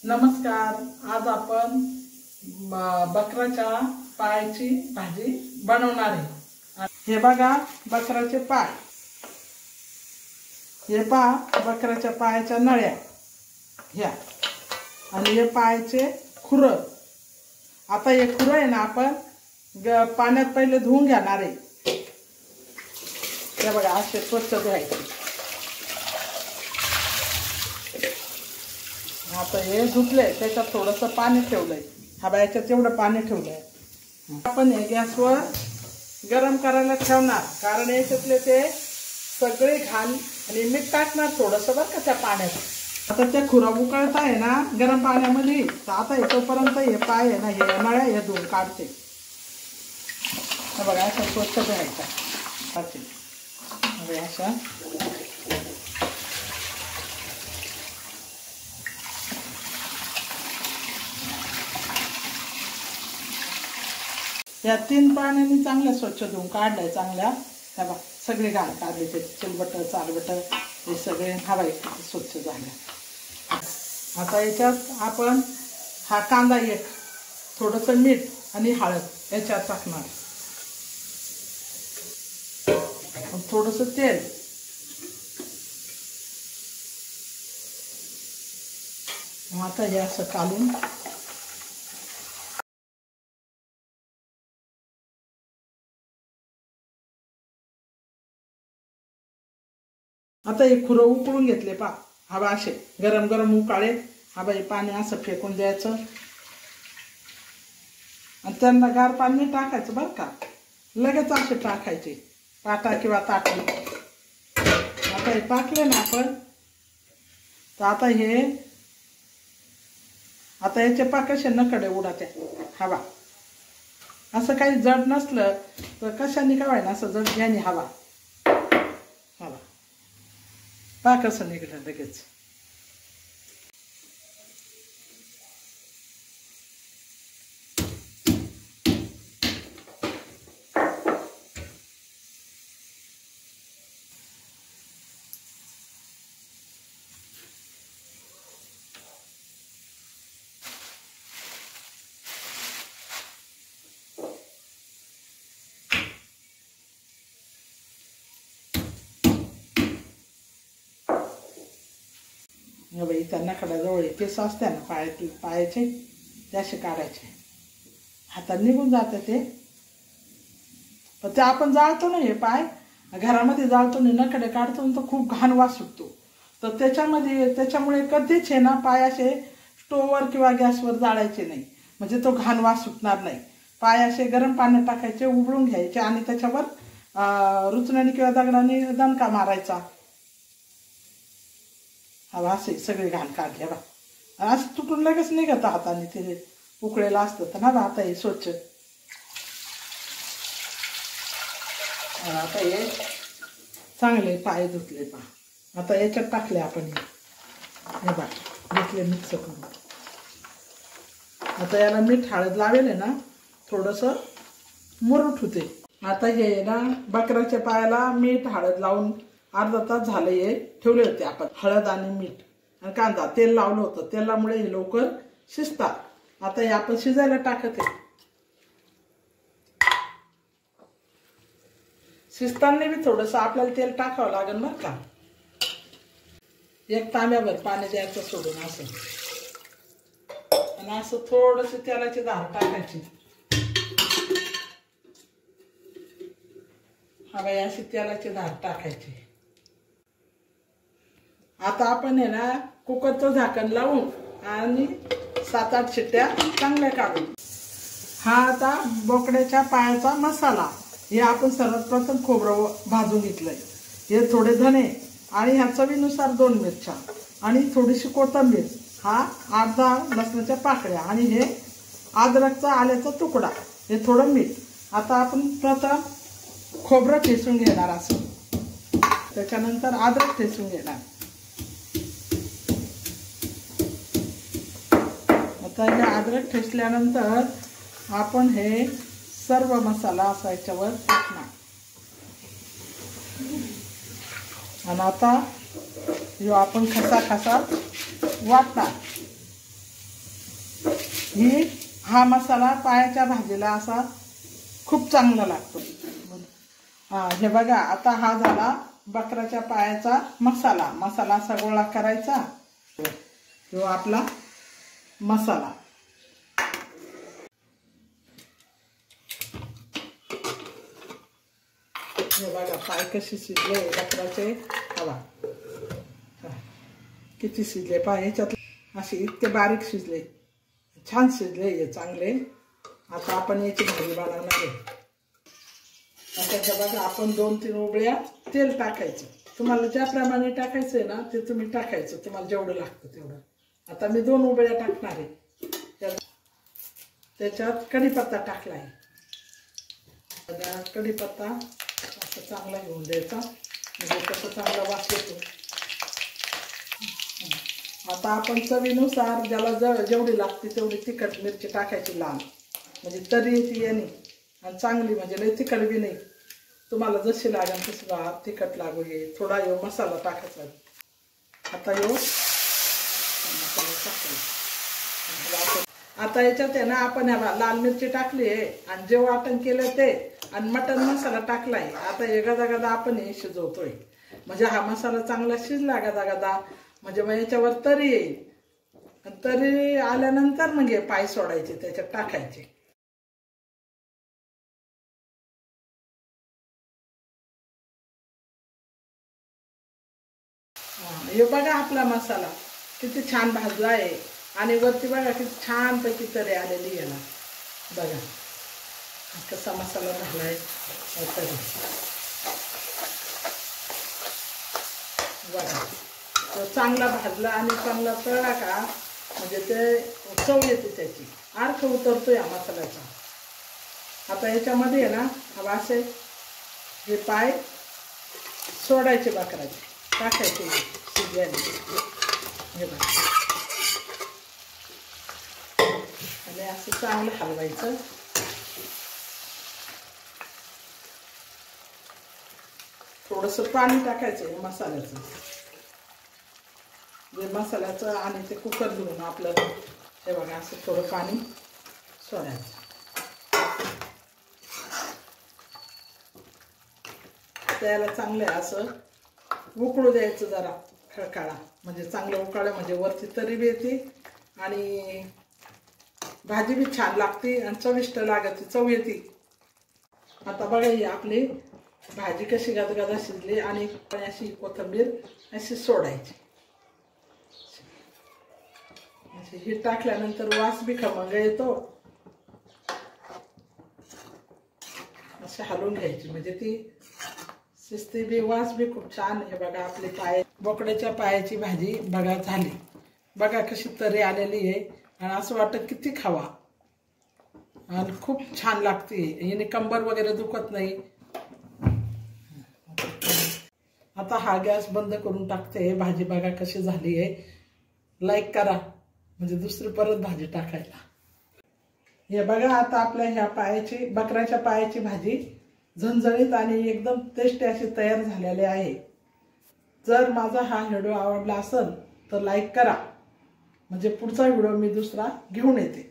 नमस्कार। आज आपण बकराच्या पायाची भाजी बनवणार आहे। हे बघा बकराचे पाय, हे पहा बकराच्या पायाच्या नळ्या ह्या, आणि हे पायाचे खुर। आता हे खुर आहे ना आपण पाण्यात पहिले धुवून घेणार आहे। हे बघा असे स्वच्छ धुवायचे। आता हे धुतले, त्याच्यात थोडंसं पाणी ठेवलंय। हा बायाच्यात एवढं पाणी ठेवलंय। आपण हे गॅसवर गरम करायला ठेवणार, कारण याच्यातले ते सगळे घाण आणि मीठ टाकणार थोडंसं बरं का त्या पाण्यात। आता ते खुरा उकळत आहे ना गरम पाण्यामध्ये, तर आता हे तोपर्यंत हे पाय आहे ना हे नळ्या हे धुवून काढते। बघा असं स्वच्छ धुवायचा अशा। या 3 पाण्याने चांगल्या स्वच्छ धुवून काढलाय चांगल्या। त्या बघा सगळे घाण काढले, ते चिलबट चालबट हे सगळे हवाई स्वच्छ झाले। आता याच्यात आपण हा कांदा, एक थोडंसं मीठ आणि हळद याच्यात टाकणार, थोडंसं तेल, आता हे असं काढून आता हे खुरं उकळून घेतले पा। हवा असे गरम गरम उकाळे, हवा हे पाणी असं फेकून द्यायचं आणि त्यांना गार पाणी टाकायचं बरं का, लगेच असे टाकायचे पाटा किंवा ताटली। आता हे टाकले ना आपण, तर आता याचे पाक कसे नकडे उडात्या हवा। असं काही जड नसलं तर कशाने काय ना असं जड घ्याने हवा हवा पाक असं निघलं लगेच। बाई त्यांना खड्याजवळ केस असते ना पायाचे त्याचे काढायचे, हातात निघून जाते ते। पण ते आपण जाळतो ना हे पाय घरामध्ये जाळतो ना, नकडे काढतो ना, तर खूप घाण वास सुटतो। तर त्याच्यामुळे कधीच आहे ना पाय असे स्टोववर किंवा गॅसवर जाळायचे नाही, म्हणजे तो घाण वास सुटणार नाही। पाय असे गरम पाण्यात टाकायचे, उबळून घ्यायचे आणि त्याच्यावर रुचण्याने किंवा दगडाने दणका मारायचा। हवा असे सगळे घाण काढले बा, असं तुटून लगेच निघत हाताने, ते उकळेला असतं तर ना बा। आता हे स्वच्छ, आता हे चांगले पाय धुतले पा। आता याच्यात टाकले आपण हे बा, घेतले मिक्स करून। आता याला मीठ हळद लावेल ना, थोडंसं मुरट होते। आता हे ना बकऱ्याच्या पायाला मीठ हळद लावून अर्धा तास झाले हे ठेवले होते आपण। हळद आणि मीठ आणि कांदा तेल लावलं होतं, तेलामुळे हे लवकर शिजतात। आता हे आपण शिजायला टाकत आहे। शिजताना बी थोडंसं आपल्याला तेल टाकावं लागेल बरं का। 1 तांब्याभर पाणी द्यायचं सोडून असं, आणि असं थोडंसं तेलाची धार टाकायची। हा बाई अशी तेलाची धार टाकायची। आता आपण आहे ना कुकरचं झाकण लावून आणि 7-8 शिट्ट्या चांगल्या काढून। हा आता बोकड्याच्या पायाचा मसाला, हे आपण सर्वप्रथम खोबरं भाजून घेतलंय, हे थोडे धने आणि ह्या चवीनुसार 2 मिरच्या आणि थोडीशी कोथिंबीर, हा अर्धा लसणाच्या पाकळ्या आणि हे अद्रकचा आल्याचा तुकडा, हे थोडं मीठ। आता आपण प्रथम खोबरं ठेचून घेणार असं, त्याच्यानंतर अद्रक ठेचून घेणार। आता हे अद्रक ठेचल्यानंतर आपण हे सर्व मसाला असा याच्यावर टाकणार। आणि आता जो आपण खसा वाटणार, हा मसाला पायाच्या भाजीला असा खूप चांगला लागतो। हे बघा, आता हा झाला बकऱ्याच्या पायाचा मसाला। मसाला असा गोळा करायचा, जो आपला मसाला। हे बघा पाय कसे शिजले बकऱ्याचे, हवा किती शिजले पाय, ह्याच्यात असे इतके बारीक शिजले, छान शिजले हे चांगले। आता आपण याची भाजी बनवणार आहे। आता बघा आपण 2-3 उबळ्या तेल टाकायचं, तुम्हाला ज्याप्रमाणे टाकायचंय ना ते तुम्ही टाकायचं, तुम्हाला जेवढं लागतं तेवढं। आता मी 2 उबळ्या टाकणार आहे। त्याच्यात कढीपत्ता टाकलाय, कढीपत्ता असं चांगला घेऊन द्यायचा, म्हणजे कसं चांगला वास येतो। आता आपण चवीनुसार ज्याला जेवढी लागते तेवढी तिखट मिरची टाकायची लाल, म्हणजे तरी येते याने आणि चांगली, म्हणजे लय तिखट बी नाही, तुम्हाला जशी लागेल तशी तिखट लागू हे। थोडा यो मसाला टाकायचा। आता यो मसाला टाकायचा। आता याच्यात आहे ना आपण लाल मिरची टाकली आहे आणि जे वाटण केलं ते आणि मटन मसाला टाकलाय। आता हे गदा गदा आपण हे शिजवतोय, म्हणजे हा मसाला चांगला शिजला गदा गदा, म्हणजे मग याच्यावर तरी येईल। तरी आल्यानंतर मग हे पाय सोडायचे, त्याच्यात टाकायचे। हे बघा आपला मसाला किती छान भाजला आहे आणि वरती बघा किती छान पैकी तरी आलेली याला, बघा कसा मसाला झालाय तरी, बघा तो चांगला भाजला आणि चांगला तळला का म्हणजे ते चव येते, त्याची अर्क उतरतो या मसाल्याचा। आता याच्यामध्ये आहे ना हवा असे हे पाय सोडायचे बकराचे, टाकायचे शिजल्याने, हे बघा, आणि असं चांगलं हलवायचं। थोडंसं पाणी टाकायचं मसाल्याचं, जे मसाल्याचं आणि ते कुकर धुवून आपलं, हे बघा असं थोडं पाणी सोडायचं। त्याला चांगलं असं उकळू द्यायचं जरा खळखळा, म्हणजे चांगलं उकळलं म्हणजे वरती तरी बी येते आणि भाजी बी छान लागते आणि चविष्ट लागते, चव येते। आता बघा ही आपली भाजी कशी गदगदा शिजली आणि अशी कोथिंबीर अशी सोडायची, हे टाकल्यानंतर वास बी खमंग येतो। असे हलवून घ्यायची म्हणजे ती शिजते बी, वास बी खूप छान। हे बघा आपले पाय, बोकड्याच्या पायाची भाजी बघा झाली, बघा कशी तरी आलेली आहे आणि असं वाटतं किती खावा आणि खूप छान लागते, याने कंबर वगैरे दुखत नाही। आता हा गॅस बंद करून टाकते, भाजी बघा कशी झाली आहे, लाईक करा म्हणजे दुसरी परत भाजी टाकायला। हे बघा आता आपल्या ह्या पायाची, बकऱ्याच्या पायाची भाजी झणझणीत आणि एकदम टेस्टी अशी तयार झालेली आहे। जर माझा हा व्हिडिओ आवडला असेल तर लाईक करा, म्हणजे पुढचा व्हिडिओ मी दुसरा घेऊन येते।